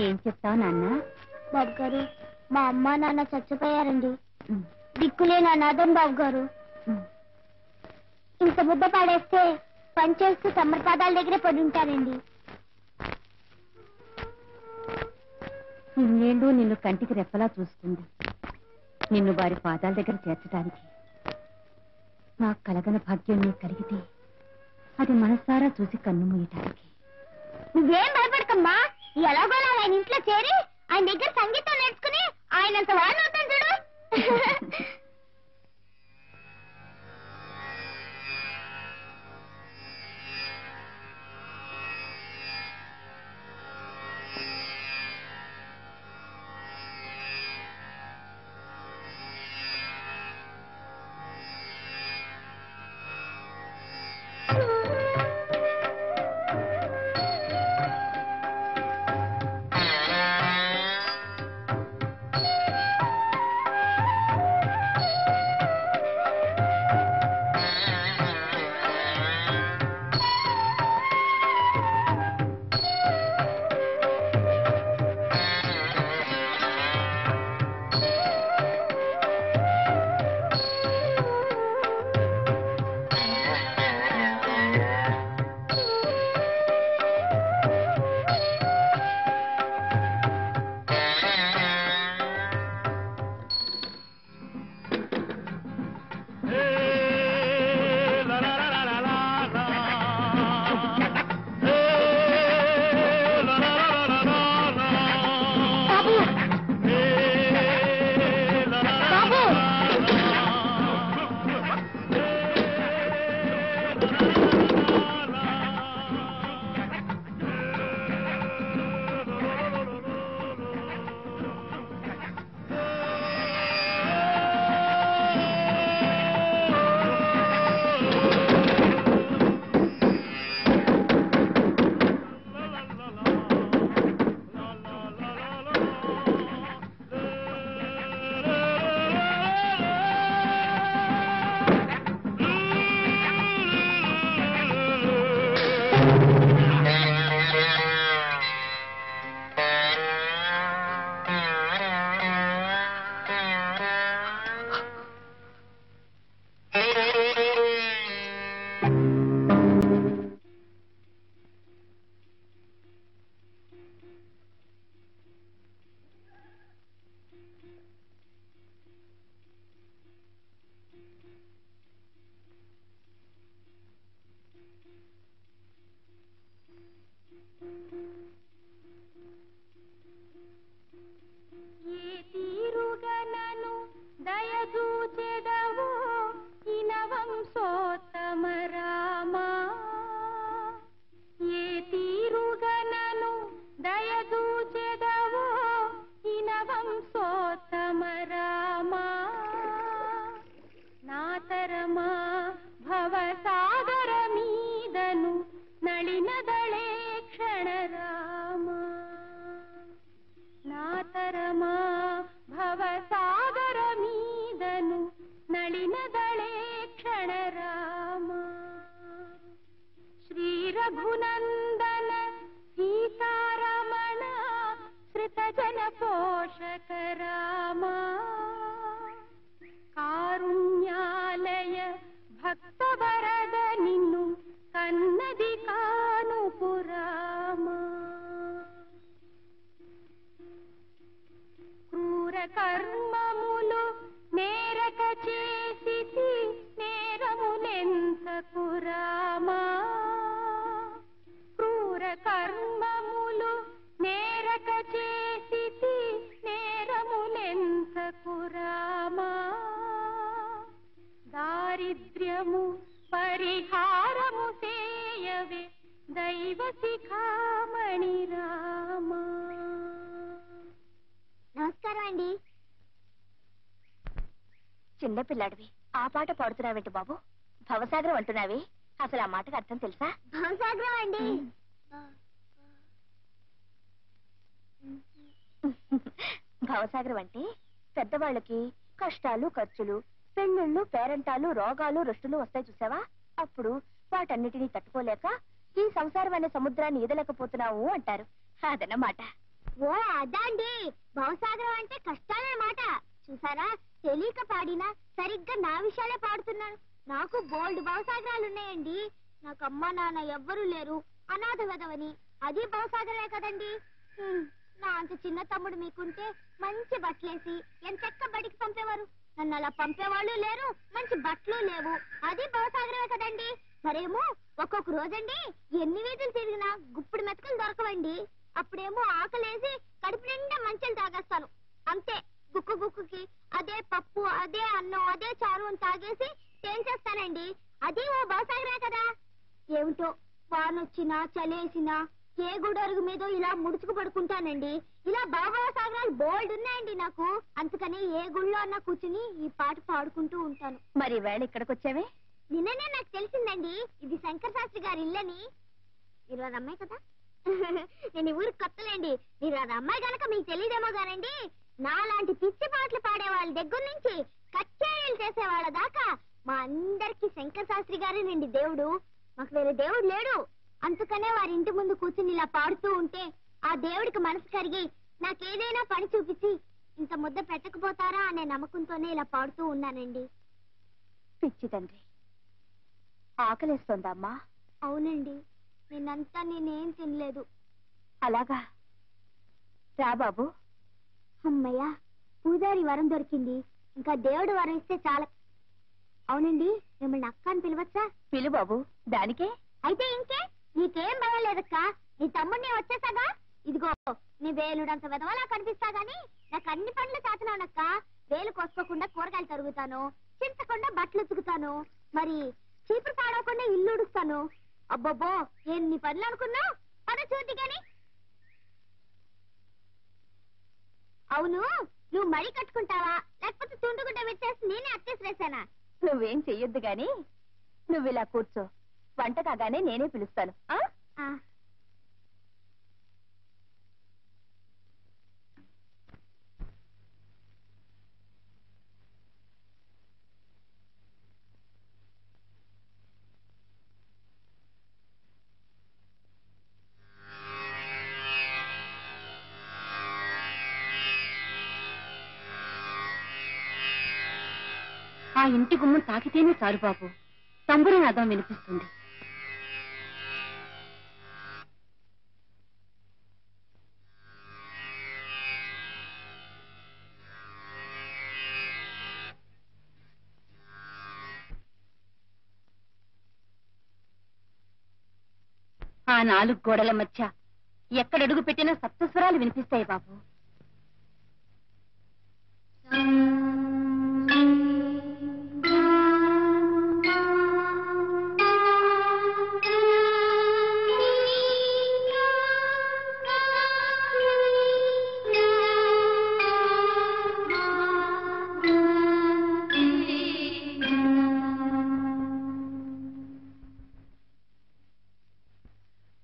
ఏం చెప్తావు నాన్న? బాబు గారు, మా అమ్మ నాన్న చచ్చిపోయారండి. దిక్కులేని అనాథం బాబు గారు. ఇంత ముద్ద పాడేస్తే పనిచేస్తూ సమర్పాదాల దగ్గరే పడి ఉంటారండి. ఇన్నేళ్ళు నిన్ను కంటికి రెప్పలా చూస్తుంది. నిన్ను వారి పాదాల దగ్గర చేర్చడానికి నాకు కలగన భాగ్యం నీకు కలిగితే అది మనసారా చూసి కన్ను మూయటానికి. నువ్వేం భయపడకమ్మా. ఎలాగోలా ఆయన ఇంట్లో చేరి ఆయన దగ్గర సంగీతం నేర్చుకుని ఆయనంత వాడిని అవుతాను చూడు. రఘునందన సీతారమణ శ్రితజన పోషక రామ కారుణ్యాలయ భక్త వరద నిన్ను కన్నది కానుపురామ క్రూర కర్మములు నేరక చేసి నేరములెంతకు రామా క్రూర కర్మములు నేరక చేసి నేరములెంతకు రామా దారిద్ర్యము పరిహారము చేయవే దైవ శిఖామణి రామా. నమస్కారం అండి. చిన్నపిల్లాడివి ఆ పాట పాడుతున్నావేంటి బాబు? భవసాగరం అంటున్నావి, అసలు ఆ మాటకు అర్థం తెలుసా? భవసాగరం అండి. భవసాగరం అంటే పెద్దవాళ్ళకి కష్టాలు ఖర్చులు పెళ్ళిళ్ళు పేరంటాలు రోగాలు రుష్టులు వస్తాయి చూసావా, అప్పుడు వాటన్నిటినీ తట్టుకోలేక ఈ సంసారం అనే సముద్రాన్ని ఈదలేకపోతున్నావు అంటారు. అదన్నమాట. ఓ అదా అండి, భవసాగరం అంటే కష్టాలన్నమాట. చూసారా, తెలియక పాడినా సరిగ్గా నా విషయాలే పాడుతున్నాను. నాకు బోల్డ్ భవసాగరాలు ఉన్నాయండి. నాకు అమ్మా నాన్న ఎవ్వరూ లేరు, అనాథ వెదవని. అది భవసాగరమే కదండి. నా అంత చిన్న తమ్ముడు మీకుంటే మంచి బట్టలేసి ఎంతెక్క బడికి పంపేవారు. నన్ను అలా పంపేవాళ్ళు లేరు, మంచి బట్టలు లేవు. అది భవసాగరమే కదండి. మరేమో ఒక్కొక్క రోజండి ఎన్ని వీధులు తిరిగినా గుప్పుడు మెతుకులు దొరకవండి. అప్పుడేమో ఆకలేసి కడుపు నిండా మంచెలు తాగేస్తాను. అంతే, గుక్కు గుక్కుకి అదే పప్పు, అదే అన్నం, అదే చారు అని తాగేసి తేల్చేస్తానండి. అది ఓ భవసాగరమే కదా. ఏమిటో వానొచ్చినా చలేసినా ఏ గుడరుగు మీద ఇలా ముడుచుకు పడుకుంటానండి. ఇలా భవసాగరాలు బోల్డ్ ఉన్నాయండి నాకు. అందుకని ఏ గుళ్ళో అన్నా కూర్చుని ఈ పాట పాడుకుంటూ ఉంటాను. మరి వేళ ఇక్కడికి వచ్చావే? నిన్ననే నాకు తెలిసిందండి ఇది శంకర్ శాస్త్రి గారి ఇల్లని. మీరు అది అమ్మాయి కదా. నేను ఈ ఊరికి కొత్తలేండి. మీరు అది అమ్మాయి గనక మీకు తెలియదేమో గానండి, నాలాంటి పిచ్చి పాటలు పాడే వాళ్ళ దగ్గర నుంచి కచేరీలు చేసే వాళ్ళ దాకా మా అందరికి శంకర్ శాస్త్రి గారేనండి దేవుడు. మాకు వేరే దేవుడు లేడు. అందుకనే వారి ఇంటి ముందు కూర్చుని ఇలా పాడుతూ ఉంటే ఆ దేవుడికి మనసు కరిగి నాకేదైనా పని చూపించి ఇంత ముద్ద పెట్టకపోతారా అనే నమ్మకంతోనే ఇలా పాడుతూ ఉన్నానండి. పిచ్చి తండ్రి, ఆకలిస్తోందా అమ్మా? అవునండి, నిన్నంతా నేనేం తినలేదు. అలాగా, రా బాబు. అమ్మయ్యా, పూజారి వరం దొరికింది. ఇంకా దేవుడు వరం ఇస్తే చాలా. అవునండి, మిమ్మల్ని అక్క అని పిలవచ్చా? పిలు బాబు. దానికే అయితే ఇంకే, నీకేం భయం లేదక్క. నీ తమ్ముడిని వచ్చేసాగా. ఇదిగో నీ వేలుడంత వెదవలా కనిపిస్తా గాని నాకు అన్ని పనులు చేతనానక్క. వేలు కోసుకోకుండా కూరగాయలు తరుగుతాను, చింతకుండా బట్టలు ఉతుకుతాను, మరి చీపురు పాడవకుండా ఇల్లు ఉడుస్తాను. అబ్బబ్బో, ఎన్ని పనులు అనుకున్నావు. పద చూద్ది గాని. అవును, నువ్వు మడి కట్టుకుంటావా లేకపోతే తుండుగుడ్డ పెట్టేసి నేనే అత్తేసిరేసానా? నువ్వేం చెయ్యొద్దు గాని నువ్వు ఇలా కూర్చో. వంట కాగానే నేనే పిలుస్తాను. ఆ ఇంటి గుమ్మం తాకితేనే చాలు బాబు, తంబురు నాదం వినిపిస్తుంది. ఆ 4 గోడల మధ్య ఎక్కడడుగు పెట్టినా సప్తస్వరాలు వినిపిస్తాయి బాబు.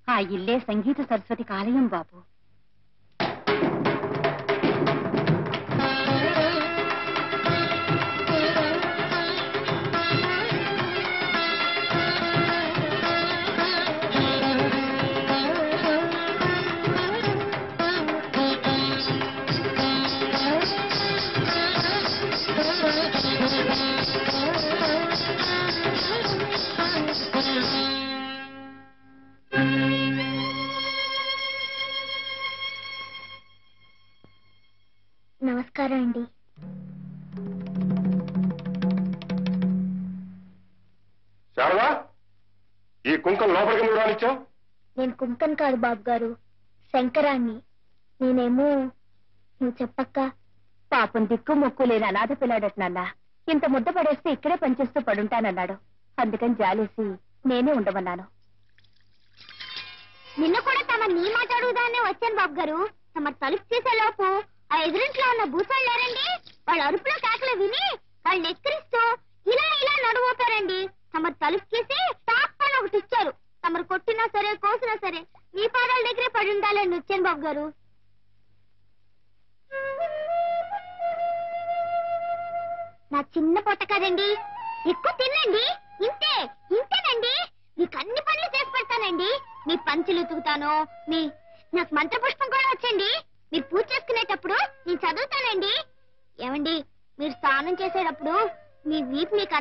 ఆ ఇల్లే సంగీత సరస్వతికి ఆలయం బాబు. నమస్కారం అండి. శారదా, ఈ కుంకం లోపలికి నువ్వు రానిచ్చావు? నేను కుంకన్ కాదు బాబు గారు, శంకరాన్ని. నేనేమో నువ్వు చెప్పక్క. పాపం దిక్కు మొక్కు లేని అనాథ పిల్లాడటనన్నా ఇంత ముద్ద పడేస్తే ఇక్కడే పనిచేస్తూ పడుంటానన్నాడు. అందుకని జాలేసి నేనే ఉండమన్నాను. నిన్న కూడా తమ నీ మాట అడుగుదానే వచ్చాను బాబు గారు. తమ తలుపు తీసే లోపు ఆ ఎదురింట్లో ఉన్న భూసాలు లేరండి, వాళ్ళ అరుపులో కేకలు విని వాళ్ళు ఎక్కిరిస్తూ ఇలా ఇలా నడువుతారండి. తమ తలుపు తీసి తాప్పని ఒకటి ఇచ్చారు. తమరు కొట్టినా సరే కోసినా సరే మీ పాదాల దగ్గరే పడి ఉండాలని వచ్చాను బాబు గారు. నా చిన్న పొట్ట కదండి, ఎక్కువ తినండి. ఇంతేనండి, మీకు అన్ని పనులు చేసి పెడతానండి. మీ పంచులు ఉతుకుతాను, నాకు మంత్రపుష్పం కూడా వచ్చండి.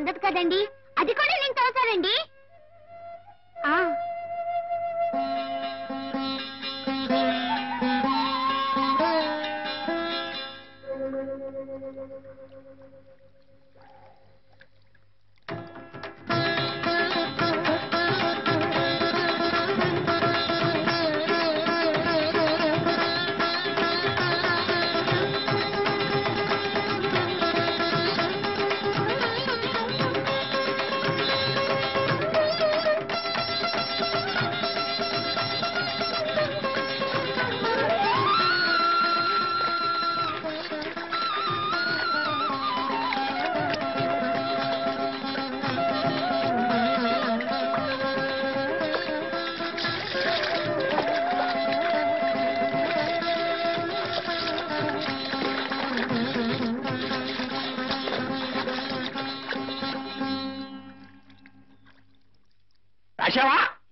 అందదు కదండి. అది కూడా నేను తోసానండి.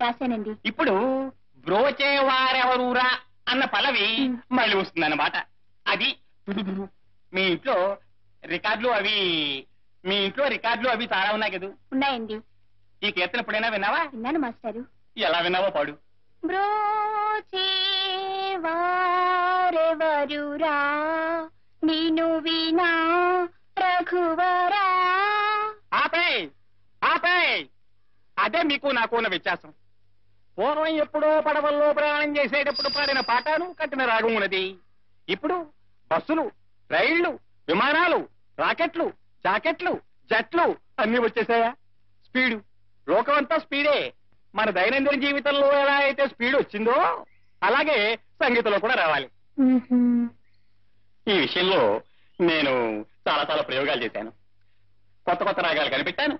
రాశానండి. ఇప్పుడు బ్రోచేవారెవరూరా అన్న పల్లవి మళ్ళీ వస్తుందన్నమాట. అది మీ ఇంట్లో రికార్డులు అవి చాలా ఉన్నాయి కదా? ఉన్నాయండి. ఈ కీర్తన ఎప్పుడైనా విన్నావా? విన్నాను మాస్టారు. ఎలా విన్నావో పాడు. బ్రోచేవారెవరూరా నిను వినా రఘువరా. ఆపే అదే మీకు నాకు ఉన్న వ్యత్యాసం. పూర్వం ఎప్పుడో పడవల్లో ప్రయాణం చేసేటప్పుడు పాడిన పాటను కట్టిన రాగం ఉన్నది. ఇప్పుడు బస్సులు, రైళ్లు, విమానాలు, రాకెట్లు, జాకెట్లు, జట్లు అన్ని వచ్చేసాయా? స్పీడు, లోకమంతా స్పీడే. మన దైనందిన జీవితంలో ఎలా అయితే స్పీడ్ వచ్చిందో అలాగే సంగీతంలో కూడా రావాలి. ఈ విషయంలో నేను చాలా చాలా ప్రయోగాలు చేశాను. కొత్త కొత్త రాగాలు కనిపెట్టాను,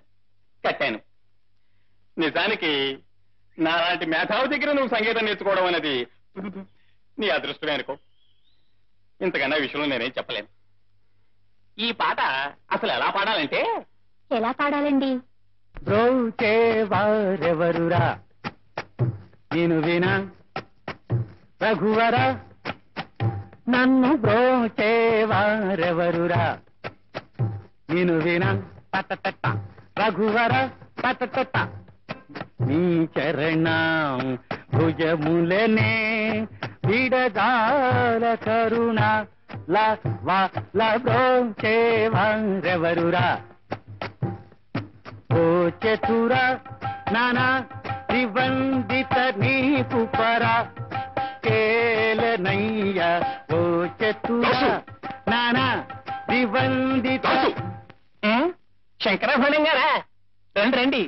కట్టాను. నిజానికి నాలాంటి మేధావి దగ్గర నువ్వు సంగీతం నేర్చుకోవడం అనేది నీ అదృష్టమే అనుకో. ఇంతకన్నా విషయంలో నేనేం చెప్పలేను. ఈ పాట అసలు ఎలా పాడాలంటే... ఎలా పాడాలండి? బ్రోచేవారెవరురా నేను వినా రఘువరా, నన్ను బ్రోచేవారెవరురా నేను వినా తట రఘువరా తట. నీ చరణం భుజములనే విడదాల కరుణ బ్రోచేవారెవరురా. ఓ చతుర నానా త్రివందిత నీకు పరా కేలనయ్య. ఓ చతుర నానా త్రివందిత. శంకరభరణం గారా, రండి.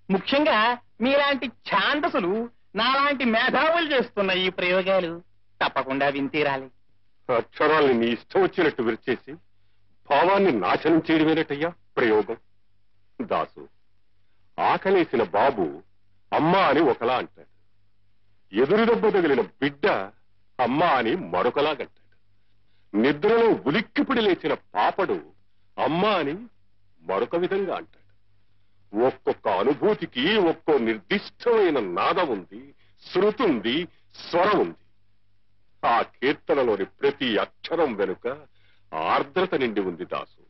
ముఖ్యంగా మీలాంటి ఛాందసులు నాలాంటి మేధావులు చేస్తున్న ఈ ప్రయోగాలు తప్పకుండా వింతీరాలి. అక్షరాల్ని నీ ఇష్టం వచ్చినట్టు విరిచేసి భావాన్ని నాశనం చేయడమేనటయ్యా ప్రయోగం. దాసు, ఆకలేసిన బాబు అమ్మా అని ఒకలా అంటాడు, ఎదురు దెబ్బ తగిలిన బిడ్డ అమ్మా అని మరొకలాగంటాడు, నిద్రలో ఉలిక్కిపిడి లేచిన పాపడు అమ్మా అని మరొక విధంగా అంటాడు. ఒక్కొక్క అనుభూతికి ఒక్కో నిర్దిష్టమైన నాదం ఉంది, శృతుంది, స్వరం ఉంది. ఆ కీర్తనలోని ప్రతి అక్షరం వెనుక ఆర్ద్రత నిండి ఉంది దాసు.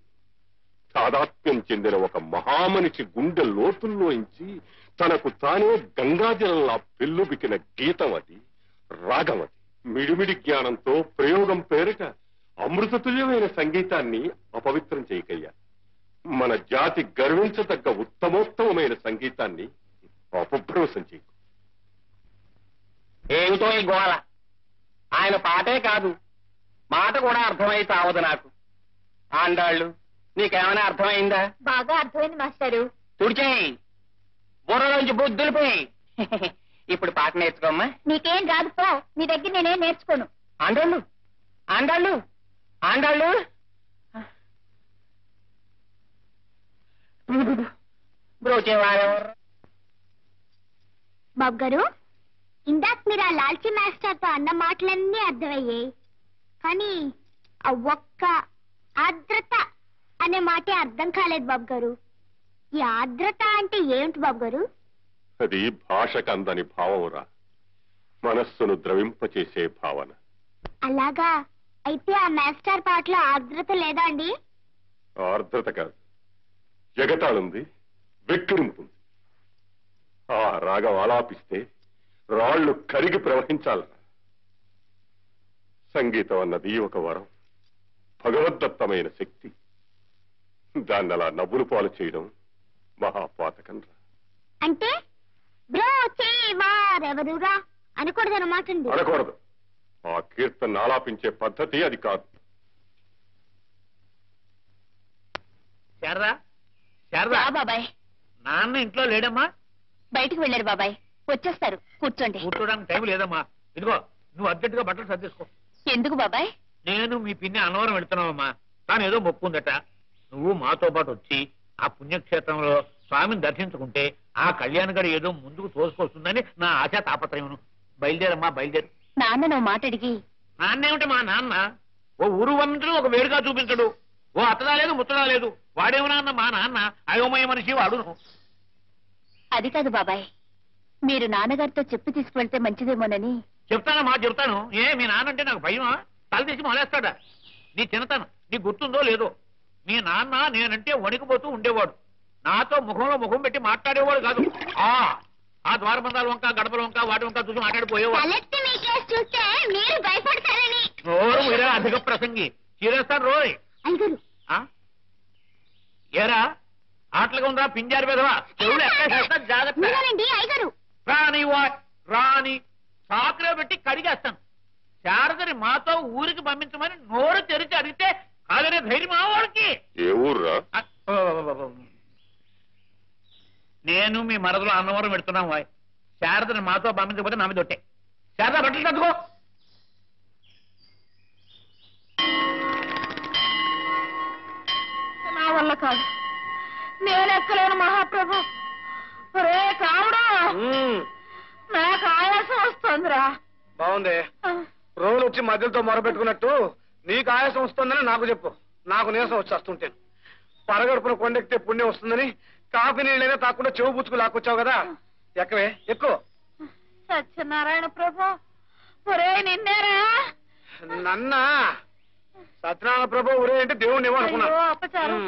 తాదాత్మ్యం చెందిన ఒక మహామనిషి గుండె లోతుల్లోంచి తనకు తానే గంగాజలంలా పెల్లుబికిన గీతం అది, రాగం అది. మిడిమిడి జ్ఞానంతో ప్రయోగం పేరిట అమృతతుల్యమైన సంగీతాన్ని అపవిత్రం చేయకయ్యా. మన జాతి గర్వించదగ్గ ఉత్తమోత్తమైన సంగీతాన్ని అపభ్రంశం చేయకు. ఏమిటో ఈ గోళ! ఆయన పాటే కాదు, మాట కూడా అర్థమై చావదు నాకు. ఆండాళ్ళు, నీకేమైనా అర్థమైందా? బాగా అర్థమైంది మాస్టారు. తుడిచేయి, బుర్రలోంచి బుద్ధులిపోయి. ఇప్పుడు పాట నేర్చుకోమ్మా. నీకేం రాదు పో, నీ దగ్గర నేనేం నేర్చుకోను. ఆండాళ్ళు ఆండాళ్ళు ఆండాళ్ళు బ్రోచేవారెవరు? బాబు గారు, ఇందాక మీరు ఆ లాల్చీ మాస్టర్ తో అన్న మాటలన్నీ అర్థమయ్యాయి, కానీ ఆ ఒక్క ఆర్ద్రత అనే మాటే అర్థం కాలేదు బాబు గారు. ఈ ఆర్ద్రత అంటే ఏమిటి బాబు గారు? అది భాషకు అందని భావంరా, మనస్సును ద్రవింపచేసే భావన. అలాగా? అయితే ఆ మాస్టర్ పాటలో ఆర్ద్రత లేదా అండి? ఆర్ద్రత కాదు, ఎగతాళుంది, వెక్కిరింపుంది. ఆ రాగం ఆలాపిస్తే రాళ్లు కరిగి ప్రవహించాలన్న. సంగీతం అన్నది ఒక వరం, భగవద్దత్తమైన శక్తి. దాన్ని అలా నవ్వులు పాలు చేయడం మహాపాతకం రా. అంటే బ్రోచేవారెవరురా అనకూడదన్నమాట. అనకూడదు. ఆ కీర్తన ఆలాపించే పద్ధతి అది కాదు. శారదా, శారదా, బాబాయ్ నాన్న ఇంట్లో లేడమ్మా? బయటికి వెళ్ళారు బాబాయ్, వచ్చేస్తారు, కూర్చోండి. కూర్చోడానికి టైం లేదమ్మా. ఇదిగో నువ్వు అర్జెంటుగా బట్టలు సర్దేసుకో. ఎందుకు బాబాయ్? నేను మీ పిన్ని అన్నవరం వెళ్తున్నావమ్మా. తాను ఏదో మొక్కుందట. నువ్వు మాతో పాటు వచ్చి ఆ పుణ్యక్షేత్రంలో స్వామిని దర్శించుకుంటే ఆ కళ్యాణ్ గడి ఏదో ముందుకు తోసుకొస్తుందని నా ఆశా తాపత్రయం. బయలుదేరమ్మా, బయలుదేరు. నాన్న నువ్వు మాట అడిగి. నాన్నేమిటి మా నాన్న? ఓ ఊరు వంటలు ఒక వేడుగా చూపించడు. ఓ అత్తదా లేదు, ముత్తడా లేదు. వాడేమో నాన్న మా నాన్న అయోమయ మనిషి వాడును. అది కాదు బాబాయ్, మీరు నాన్నగారితో చెప్పి తీసుకువెళ్తే మంచిదేమోనని. చెప్తానమ్మా, చెప్తాను. మీ నాన్న అంటే నాకు భయమా? తల తీసి మొలేస్తాడా? నీ చిన్నతనం నీకు గుర్తుందో లేదో? మీ నాన్న నేనంటే వణికిపోతూ ఉండేవాడు. నాతో ముఖంలో ముఖం పెట్టి మాట్లాడేవాడు కాదు. ఆ ద్వారబంధాల వంక, గడపల వంక, వాటి వంక చూసి మాట్లాడిపోయేవాడు. చూస్తే మీరు భయపడతారని. నోరు మీరా అధిక ప్రసంగి. చీరేస్తాను రోయ్. ఏరా ఆటలుగా ఉందా పింజారి పెదవా? చెవులు ఎక్కడ జాగ్రత్త. రాని రాని సాకులో పెట్టి కడిగేస్తాను. శారదని మాతో ఊరికి పంపించమని నోరు తెరిచి అడిగితే కాదనే ధైర్యం ఆ వాడికి. ఏ ఊర్రా? నేను మీ మరదలో అన్నవరం పెడుతున్నాం వాయ్. శారదని మాతో పంపించకపోతే నా మీద ఒట్టే. శారద బట్టలు తట్టుకో. నా వల్ల కాదు, నేను ఎక్కలేను మహాప్రభు. రే కావుడా, నాకు ఆయాసం వస్తుందిరా. బాగుంది. రోజులు వచ్చి మధ్యలతో మొరపెట్టుకున్నట్టు నీకు ఆయాసం వస్తుందని నాకు చెప్పు. నాకు నీరసం వచ్చేస్తుంటాను. పరగడుపున కొండెక్కితే పుణ్యం వస్తుందని కాఫీ నీళ్ళైనా తాకుండా చెవు పుచ్చుకు లాక్కొచ్చావు కదా. ఎక్కవే, ఎక్కువ. సత్యనారాయణ ప్రభు, ఒరే నిన్నేరా? నన్న సత్యనారాయణ ప్రభు ఊరే అంటే దేవుణ్ణి ఇవ్వనుకున్నా. అపచారం.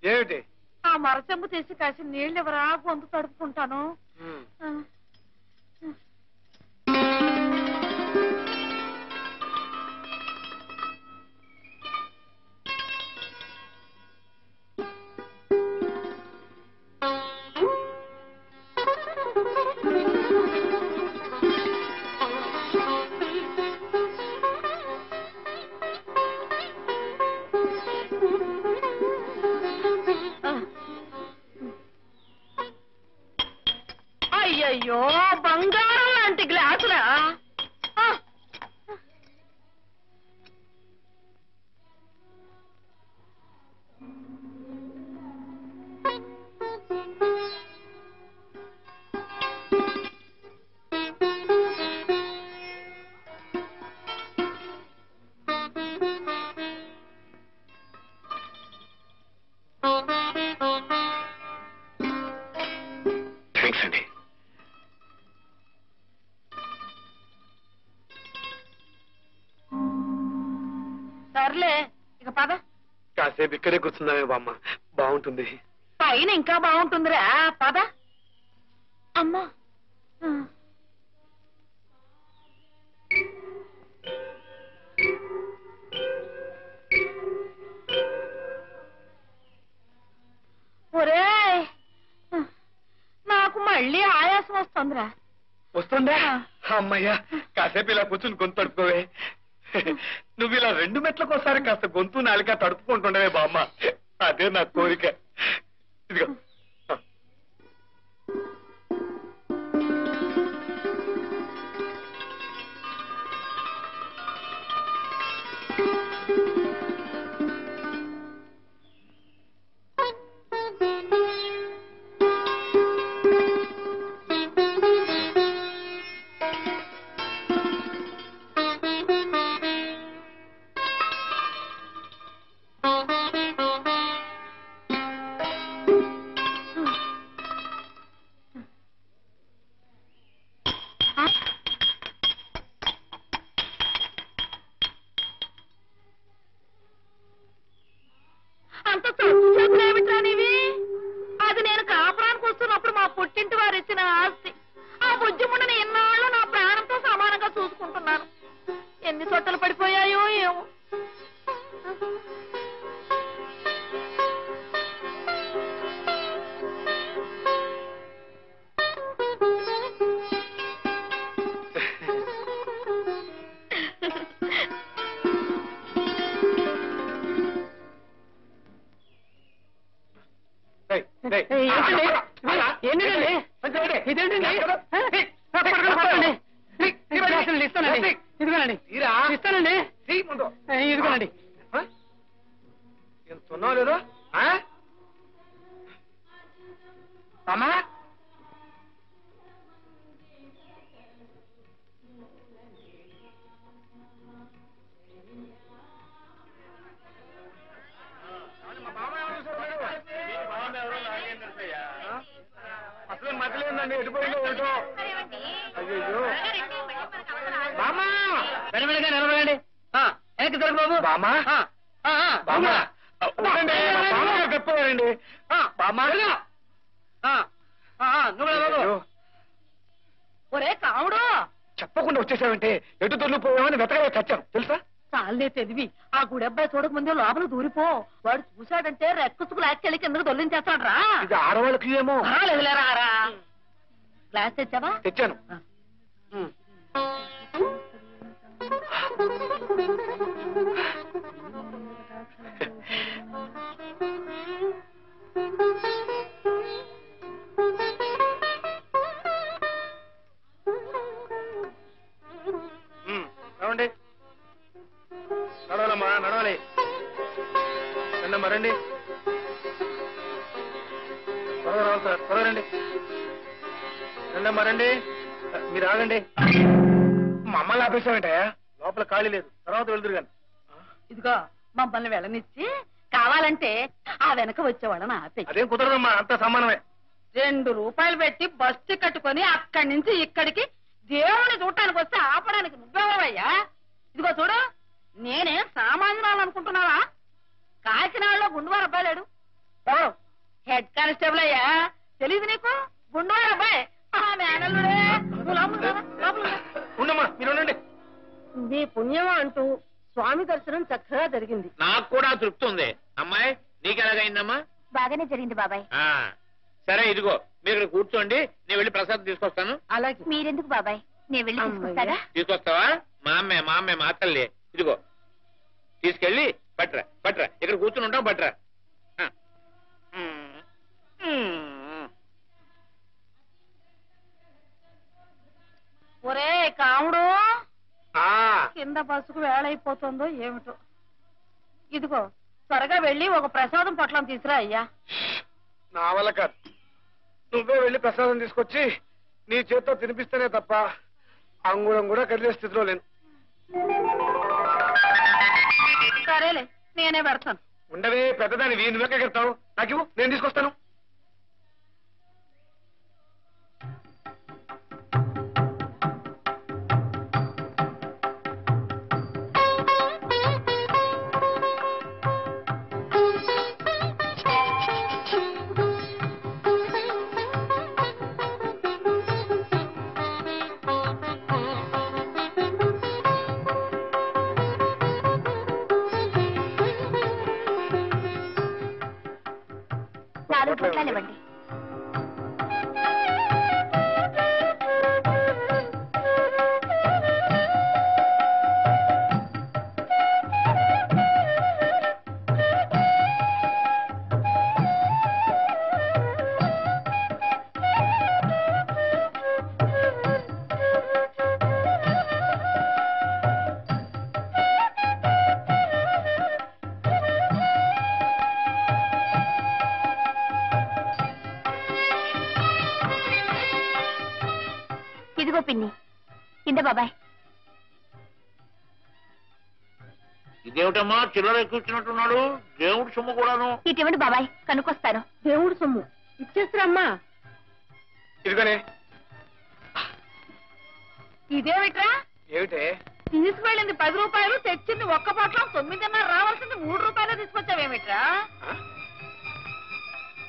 ఏమిటి? ఆ మరచెంబు తీసి కాసి నీళ్ళు ఎవరా, గొంతు తడుపుకుంటాను. అయ్యయ్యో, బంగారం లాంటి గ్లాసురా. థ్యాంక్స్ అండి. సర్లే, ఇక పద. కాసేపు ఇక్కడే కూర్చుందామే బామ్మ, బాగుంటుంది. పైన ఇంకా బాగుంటుందిరా, పద. అమ్మా, ఒరే నాకు మళ్ళీ ఆయాసం వస్తుందిరా. వస్తుందా? అమ్మయ్యా, కాసేపు ఇలా కూర్చుని గొంతు తడుపుకోవే. నువ్వు ఇలా 2 మెట్లకోసారి కాస్త గొంతు నాలిక తడుపుకుంటుండవే బామ్మ. అదే నా కోరిక. ఇదిగో. అంత చదువు చదువులేమిట్రా నీవి? అది నేను కాపురానికి వస్తున్నప్పుడు మా పుట్టింటి వారు ఇచ్చిన ఆస్తి. ఆ బుజ్జిముండని ఎన్నాళ్ళు నా ప్రాణంతో సమానంగా చూసుకుంటున్నాను. ఎన్ని చొట్టలు పడిపోయాయో ఏమో. ఇస్తానండి ఇదిగోనండి. ఎంత ఉన్నావు లేదు అమ్మా? అసలు మధ్యలేదండి, ఎటుపోయిందో ఏటో. అయ్యో బామా వెనవెనగా నిలబడండి. వెనక్కి జరుగు బాబు. బామా బామా చెప్పారండి. బామా ఒరే కావుడు, చెప్పకుండా వచ్చేసావంటే ఎటు తొలిపోయామని వెతగా చచ్చాను తెలుసా? చాలే తెలివి. ఆ గుడబ్బాయి చూడక ముందే లోపల దూరిపో. వాడు చూశాడంటే రెక్కుసుకు లాక్కెళ్ళి కిందకు దొల్లించేస్తాడు రా. ఇది ఆడవాళ్ళకి ఏమో. లేదులేరా. గ్లాస్ తెచ్చావా? తెచ్చాను. నడవండి, నడవాలమ్మా, నడవాలి. రండమ్మా, రండి. త్వరగా రావాలి సార్, త్వరగా రండి. రండమ్మా, రండి. మీరు ఆగండి. మమ్మల్ని ఆపేసామంటే లోపల ఖాళీ లేదు, తర్వాత వెళ్తురు కానీ. ఇదిగో మమ్మల్ని వెళ్ళనిచ్చి కావాలంటే ఆ వెనక వచ్చేవాళ్ళని ఆపే. అదేం కుదరదమ్మా, అంత సమానమే. 2 రూపాయలు పెట్టి బస్సు కట్టుకొని అక్కడి నుంచి ఇక్కడికి దేవుని చూడటానికి వస్తే ఆపడానికి నువ్వెవరయ్యా? ఇదిగో చూడు, నేనేం సామాన్యురాలు అనుకుంటున్నావా? కాకినాడలో గుండువారు అబ్బాయి లేడు? హెడ్ కానిస్టేబుల్ అయ్యా, తెలీదు నీకు? గుండువారు అబ్బాయి ఉండమ్మా, మీరు ఉండండి. నీ పుణ్యమా అంటూ స్వామి దర్శనం చక్కగా జరిగింది. నాకు కూడా తృప్తి ఉంది. అమ్మాయి నీకు ఎలాగైందమ్మా? బాగానే జరిగింది బాబాయ్. సరే ఇదిగో మీరు ఇక్కడ కూర్చోండి, నేను వెళ్ళి ప్రసాదం తీసుకొస్తాను. అలాగే. మీరెందుకు బాబాయ్, నేను వెళ్ళి తీసుకొస్తాగా. తీసుకొస్తావా? మా అమ్మే మా తల్లి. ఇదిగో తీసుకెళ్ళి పట్రా పట్రా, ఇక్కడ కూర్చుని ఉంటావు, పట్రా. ఒరే కాముడు, కింద బస్సుకు వేళైపోతుందో ఏమిటో. ఇదిగో త్వరగా వెళ్ళి ఒక ప్రసాదం పొట్లం తీసురా అయ్యా. నా వల్ల కాదు, నువ్వే వెళ్ళి ప్రసాదం తీసుకొచ్చి నీ చేత్తో తినిపిస్తేనే తప్ప అంగుళం కూడా కదిలే స్థితిలో లేను. సరేలే, నేనే పెడతాను. ఉండవే పెద్దదాని నువ్వే కడతావు, నాకు నేను తీసుకొస్తాను. పొట్లాలివ్వండి. ఇదిగో పిన్ని, ఇంద బాబాయ్. ఇదేమిటమ్మా చిల్లర ఎక్కువచ్చినట్టున్నాడు? దేవుడి సొమ్ము కూడాను. ఇటువంటి బాబాయ్ కనుకొస్తాను. దేవుడు సొమ్ము ఇచ్చేస్తారమ్మా. ఇదిగోనే. ఇదేమిట్రా? ఏమిటే? తీసుకువెళ్ళింది 10 రూపాయలు, తెచ్చింది ఒక్క పొట్లం. 9:30 రావాల్సింది 3 రూపాయలు. తీసుకొచ్చావేమిట్రా?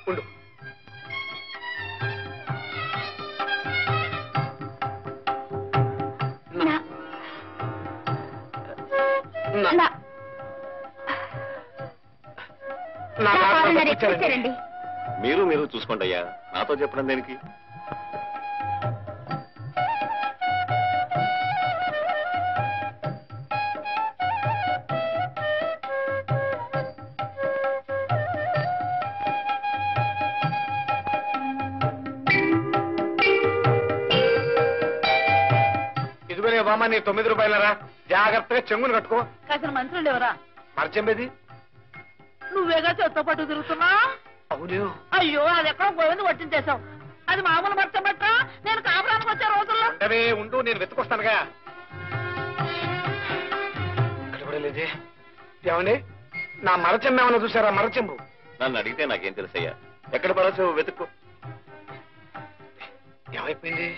ఉండు. మీరు చూసుకోండి అయ్యా, నాతో చెప్పడం దేనికి? ఇదిగోనే బామ్మ, నీ 9 రూపాయలరా, జాగ్రత్తగా చెంగును కట్టుకో. కాసిన మనుషులు ఎవరా? మరచెంబేది నువ్వేగా చెత్త పట్టు తిరుగుతున్నా? అవును. అయ్యో, అది ఎక్కడో గోవింద పట్టించేశావు. అది మామూలు మర్చబట్ట. నేను కాపురానికి వచ్చే రోజుల్లో. ఉండవే, ఉండు, నేను వెతుకొస్తానుగా. ఇక్కడ కూడా లేదే. ఏమండి, నా మరచెంబు ఏమన్నా చూసారా? మరచెంబు నన్ను అడిగితే నాకేం తెలుసయ్యా. ఎక్కడ పడచ్చు వెతుక్కో. ఏమైపోయింది?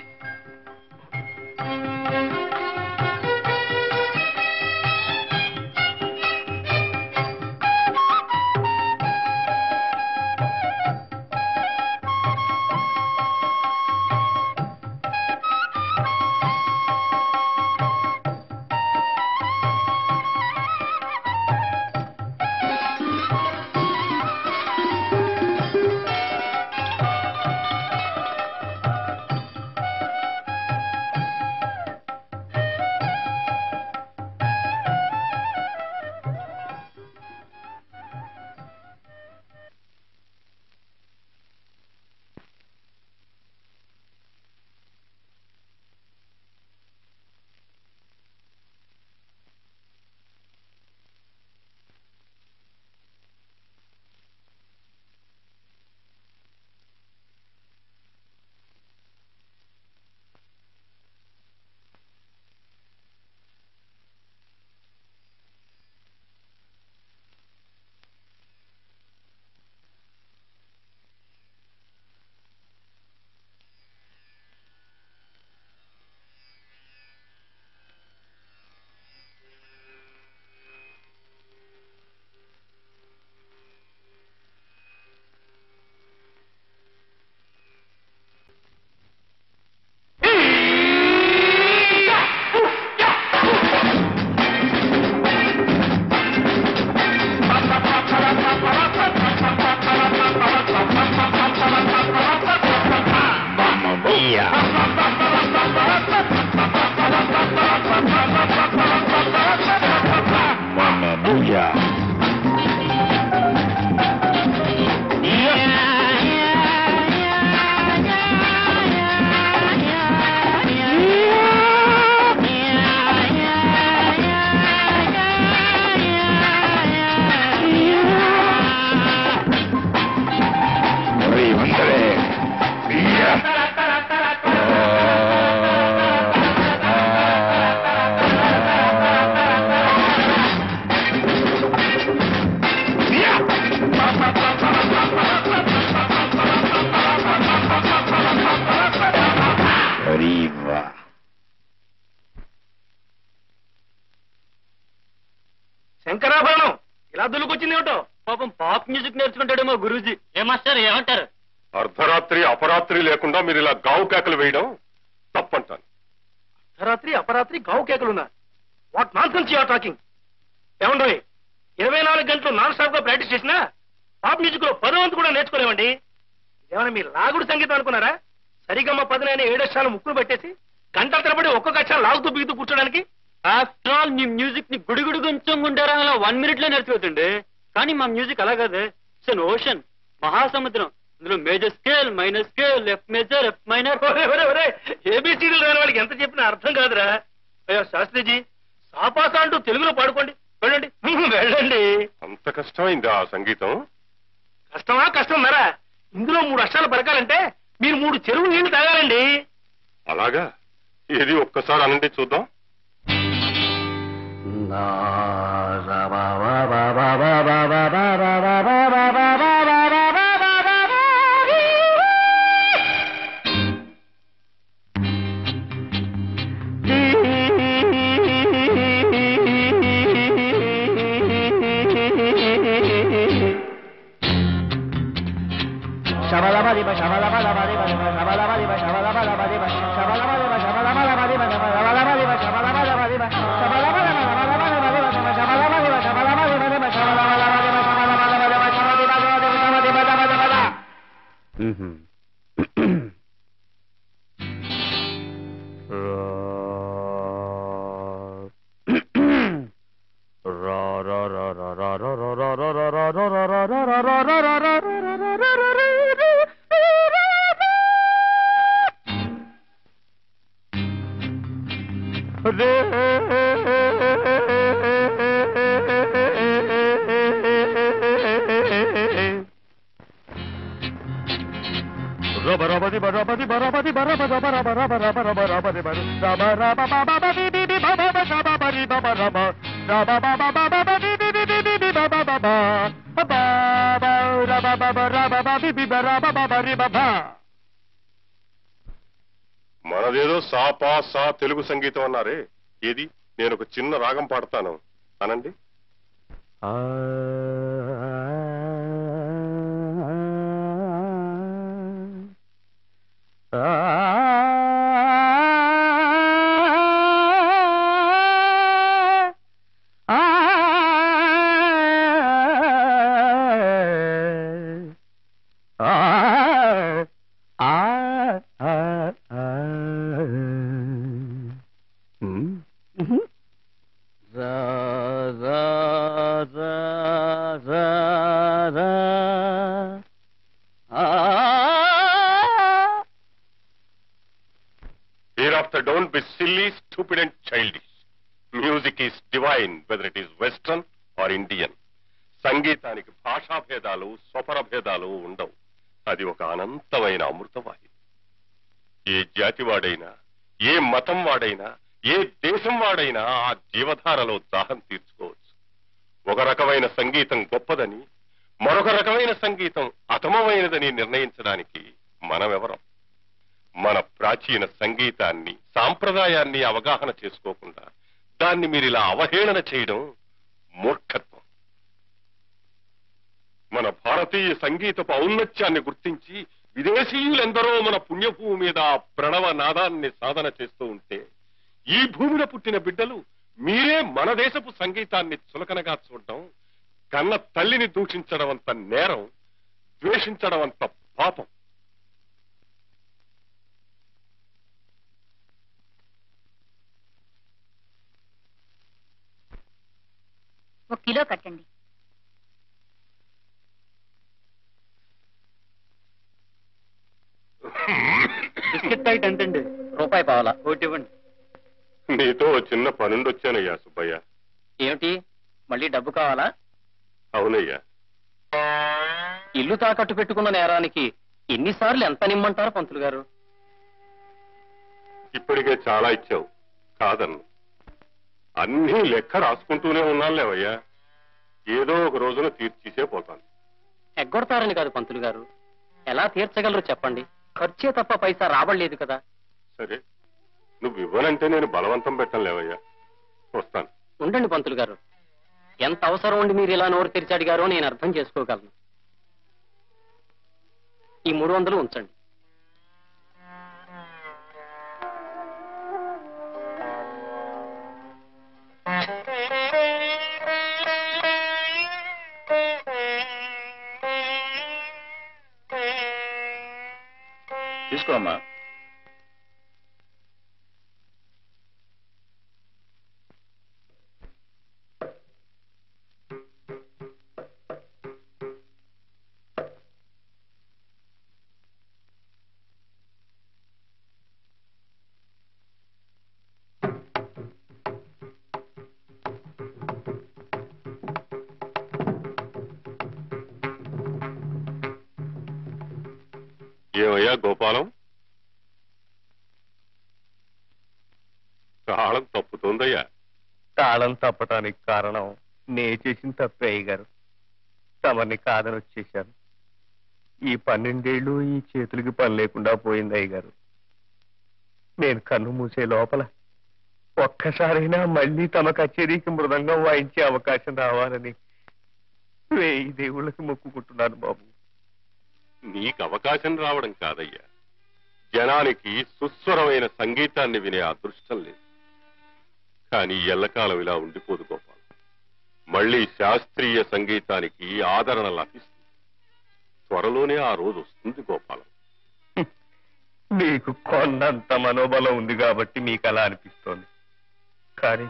శంకరాభరణం ఇలా దులుకొచ్చిందేమిటో? పాపం పాప్ మ్యూజిక్ నేర్చుకుంటాడేమో గురూజీ. ఏమాస్టర్ ఏమంటారు? అర్ధరాత్రి అపరాత్రి లేకుండా మీరు ఇలా గావు కేకలు వేయడం తప్పంటాను. అర్ధరాత్రి అపరాత్రి గావు కేకలున్నా? What nonsense you are talking? ఏమండో 24 గంటలు నాన్ స్టాప్ గా ప్రాక్టీస్ చేసినా పాప్ మ్యూజిక్ లో 10 వంతు కూడా నేర్చుకోలేమండి. ఏమైనా మీరు రాగుడు సంగీతం అనుకున్నారా? సరిగమ్మ 10 అయిన 7 అక్షరాలు ముక్కులు పెట్టేసి గంటల తరబడి ఒక్కొక్క అక్షరం లాగుతూ బిగుతూ కూర్చోడానికి. ఆఫ్టర్ ఆల్ మీ మ్యూజిక్ ని గుడిగుడు గుంచంగుంటారా అలా 1 minute లో నేర్చుకోతుండే. కానీ మా మ్యూజిక్ అలా కాదు. ఇట్స్ అన్ ఓషన్, మహాసముద్రం. ఇందులో major scale, minor scale, F major, F minor. ఏబిసిడీలు రాని వాళ్ళకి ఎంత చెప్పినా అర్థం కాదురా. అయ్యో శాస్త్రిజీ, సాపాసా అంటూ తెలుగులో పాడుకోండి. వెళ్ళండి వెళ్ళండి. అంత కష్టమైందా ఆ సంగీతం? కష్టమా కష్టం మరా? ఇందులో 3 అక్షరాలు పలకాలంటే మీరు 3 చెరువు నీళ్లు తాగాలండి. అలాగా? ఏది ఒక్కసారి అనండి చూద్దాం. మనదేదో సాపా సా తెలుగు సంగీతం అన్నారే, ఏది నేను ఒక చిన్న రాగం పాడతాను అనండి. Hereafter don't be silly, stupid and childish. Music is divine, whether it is Western or Indian. సంగీతానికి భాషా భేదాలు స్వపర భేదాలు ఉండవు. అది ఒక అనంతమైన అమృతవాహిని. ఏ జాతి వాడైనా, ఏ మతం వాడైనా, ఏ దేశం వాడైనా ఆ జీవధారలో దాహం తీర్చుకోవచ్చు. ఒక రకమైన సంగీతం గొప్పదని, మరొక రకమైన సంగీతం అతమమైనదని నిర్ణయించడానికి మనమెవరం? మన ప్రాచీన సంగీతాన్ని, సాంప్రదాయాన్ని అవగాహన చేసుకోకుండా దాన్ని మీరిలా అవహేళన చేయడం మూర్ఖత్వం. మన భారతీయ సంగీతపు ఔన్నత్యాన్ని గుర్తించి విదేశీయులెందరో మన పుణ్యభూమి మీద ప్రణవ నాదాన్ని సాధన చేస్తూ ఉంటే, ఈ భూమిలో పుట్టిన బిడ్డలు మీరే మన దేశపు సంగీతాన్ని చులకనగా చూడడం కన్న తల్లిని దూషించడం అంత నేరం, ద్వేషించడం అంత పాపం. ఒక కిలో కట్టండి. బిస్కెట్ ప్యాకెట్ ఎంతండి? రూపాయి పావాలా? ఒకటి ఇవ్వండి. నీతో చిన్న పనుండొచ్చానయ్యా సుబ్బయ్య. ఏమిటి, మళ్ళీ డబ్బు కావాలా? అవునయ్యా. ఇల్లు తాకట్టు పెట్టుకున్న నేరానికి ఎన్నిసార్లు ఎంత నిమ్మంటారు పంతులు గారు? ఇప్పటికే చాలా ఇచ్చావు, కాదన్ను. అన్నీ లెక్క రాసుకుంటూనే ఉన్నానులేవయ్యా. ఏదో ఒక రోజున తీర్చేసే పోతాను. ఎగ్గొడతారని కాదు పంతులు గారు, ఎలా తీర్చగలరు చెప్పండి. ఖర్చే తప్ప పైసా రాబడలేదు కదా. సరే, నువ్వు ఇవ్వనంటే నేను బలవంతం పెట్టలేవయ్యా. వస్తాను. ఉండండి పంతులు గారు, ఎంత అవసరం ఉండి మీరు ఇలా నోరు తెరిచి అడిగారో నేను అర్థం చేసుకోగలను. ఈ 300 ఉంచండి. తీసుకో అమ్మా. ఏమయ్యా గోపాలం, తాళం తప్పుతుందయ్యా. తాళం తప్పటానికి కారణం నే చేసిన తప్పే అయ్యగారు. తమని కాదని వచ్చేశాను. ఈ 12 ఏళ్ళు ఈ చేతులకి పని లేకుండా పోయింది అయ్యగారు. నేను కన్ను మూసే లోపల ఒక్కసారైనా మళ్ళీ తమ కచేరీకి మృదంగం వాయించే అవకాశం రావాలని 1000 దేవుళ్ళకి మొక్కుకుంటున్నాను బాబు. నీకు అవకాశం రావడం కాదయ్యా, జనానికి సుస్వరమైన సంగీతాన్ని వినే అదృష్టం లేదు. కానీ ఎల్లకాలం ఇలా ఉండిపోదు గోపాలం. మళ్ళీ శాస్త్రీయ సంగీతానికి ఆదరణ లభిస్తుంది. త్వరలోనే ఆ రోజు వస్తుంది గోపాలం. మీకు కొండంత మనోబలం ఉంది కాబట్టి మీకు అలా అనిపిస్తోంది. కానీ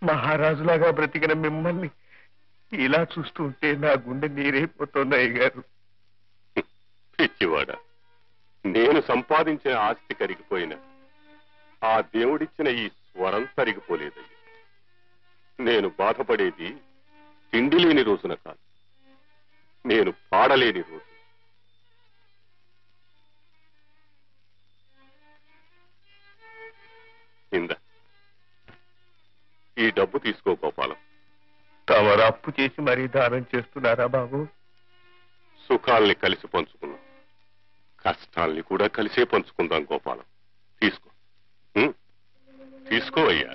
మహారాజులాగా బ్రతికిన మిమ్మల్ని ఇలా చూస్తుంటే నా గుండె నీరైపోతుంది అయ్యగారు. పిచ్చివాడ, నేను సంపాదించిన ఆస్తి కరిగిపోయినా ఆ దేవుడిచ్చిన ఈ స్వరం తరిగిపోలేదయ్యా. నేను బాధపడేది తిండి లేని రోజున కాదు, నేను పాడలేని రోజు. ఇందా ఈ డబ్బు తీసుకో గోపాలం. తమరు అప్పు చేసి మరీ దానం చేస్తున్నారా బాబు? సుఖాల్ని కలిసి పంచుకున్నాం, కష్టాల్ని కూడా కలిసే పంచుకుందాం గోపాలం. తీసుకో, తీసుకో అయ్యా.